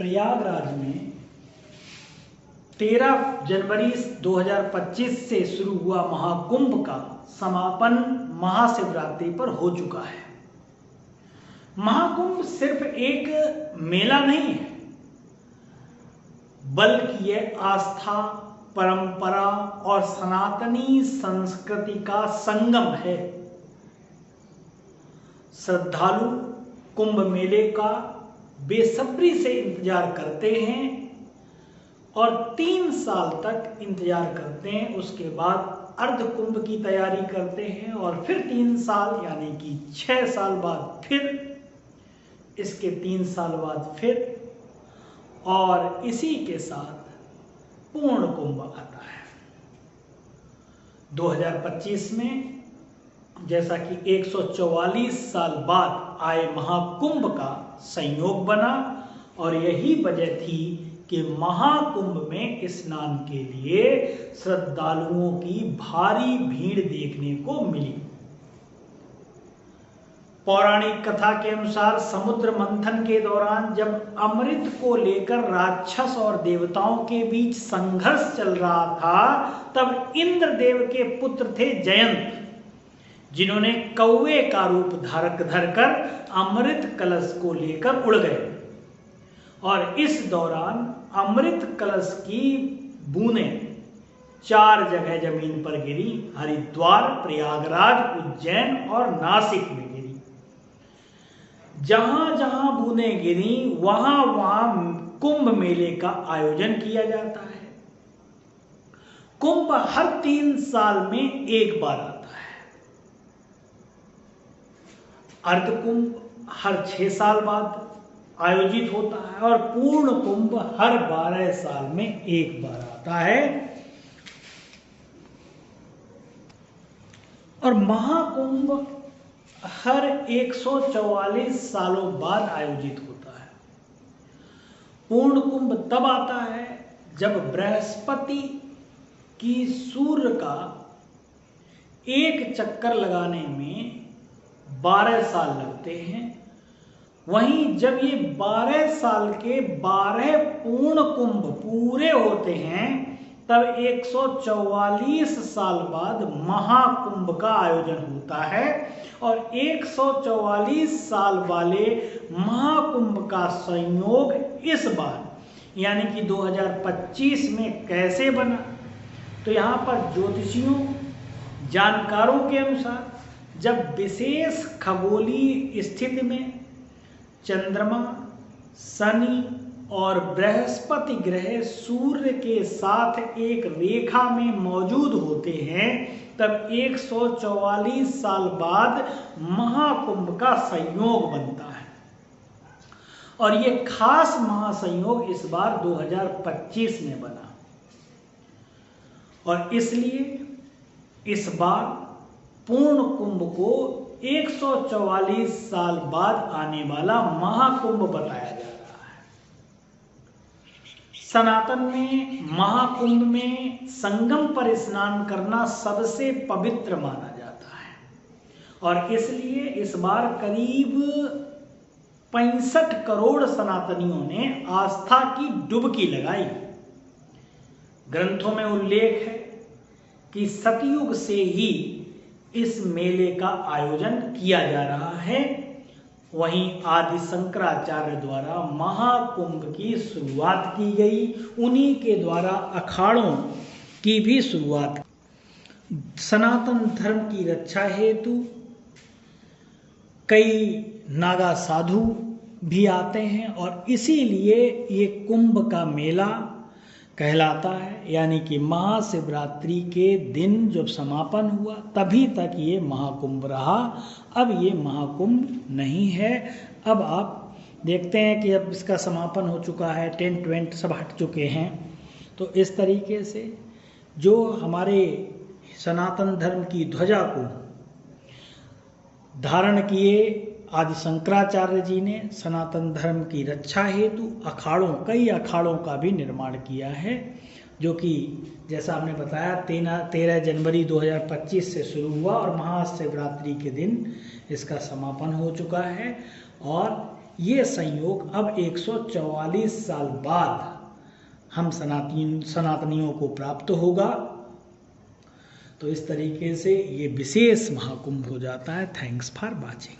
प्रयागराज में 13 जनवरी 2025 से शुरू हुआ महाकुंभ का समापन महाशिवरात्रि पर हो चुका है। महाकुंभ सिर्फ एक मेला नहीं है, बल्कि यह आस्था, परंपरा और सनातनी संस्कृति का संगम है। श्रद्धालु कुंभ मेले का बेसब्री से इंतजार करते हैं और 3 साल तक इंतजार करते हैं। उसके बाद अर्ध कुंभ की तैयारी करते हैं और फिर 3 साल यानी कि 6 साल बाद फिर इसके 3 साल बाद फिर, और इसी के साथ पूर्ण कुंभ आता है। 2025 में जैसा कि 144 साल बाद आए महाकुंभ का संयोग बना और यही वजह थी कि महाकुंभ में स्नान के लिए श्रद्धालुओं की भारी भीड़ देखने को मिली। पौराणिक कथा के अनुसार समुद्र मंथन के दौरान जब अमृत को लेकर राक्षस और देवताओं के बीच संघर्ष चल रहा था, तब इंद्रदेव के पुत्र थे जयंत, जिन्होंने कौवे का रूप धरकर अमृत कलश को लेकर उड़ गए और इस दौरान अमृत कलश की बूंदें 4 जगह जमीन पर गिरी। हरिद्वार, प्रयागराज, उज्जैन और नासिक में गिरी। जहां जहां बूंदें गिरी वहां वहां कुंभ मेले का आयोजन किया जाता है। कुंभ हर 3 साल में एक बार आता है। अर्ध कुंभ हर 6 साल बाद आयोजित होता है और पूर्ण कुंभ हर 12 साल में एक बार आता है। और महाकुंभ हर 144 सालों बाद आयोजित होता है। पूर्ण कुंभ तब आता है जब बृहस्पति की सूर्य का एक चक्कर लगाने में 12 साल लगते हैं। वहीं जब ये 12 साल के 12 पूर्ण कुंभ पूरे होते हैं, तब 144 साल बाद महाकुंभ का आयोजन होता है। और 144 साल वाले महाकुंभ का संयोग इस बार यानी कि 2025 में कैसे बना, तो यहाँ पर ज्योतिषियों, जानकारों के अनुसार जब विशेष खगोलीय स्थिति में चंद्रमा, शनि और बृहस्पति ग्रह सूर्य के साथ एक रेखा में मौजूद होते हैं, तब 144 साल बाद महाकुंभ का संयोग बनता है। और ये खास महासंयोग इस बार 2025 में बना और इसलिए इस बार पूर्ण कुंभ को 144 साल बाद आने वाला महाकुंभ बताया जा रहा है। सनातन में महाकुंभ में संगम पर स्नान करना सबसे पवित्र माना जाता है और इसलिए इस बार करीब 65 करोड़ सनातनियों ने आस्था की डुबकी लगाई। ग्रंथों में उल्लेख है कि सतयुग से ही इस मेले का आयोजन किया जा रहा है। वहीं आदि शंकराचार्य द्वारा महाकुंभ की शुरुआत की गई, उन्हीं के द्वारा अखाड़ों की भी शुरुआत। सनातन धर्म की रक्षा हेतु कई नागा साधु भी आते हैं और इसीलिए ये कुंभ का मेला कहलाता है। यानी कि महाशिवरात्रि के दिन जब समापन हुआ तभी तक ये महाकुंभ रहा। अब ये महाकुंभ नहीं है। अब आप देखते हैं कि अब इसका समापन हो चुका है, टेंट वेंट सब हट चुके हैं। तो इस तरीके से जो हमारे सनातन धर्म की ध्वजा को धारण किए आदि शंकराचार्य जी ने सनातन धर्म की रक्षा हेतु कई अखाड़ों का भी निर्माण किया है, जो कि जैसा हमने बताया 13 जनवरी 2025 से शुरू हुआ और महाशिवरात्रि के दिन इसका समापन हो चुका है। और ये संयोग अब 144 साल बाद हम सनातनियों को प्राप्त होगा। तो इस तरीके से ये विशेष महाकुंभ हो जाता है। Thanks for watching.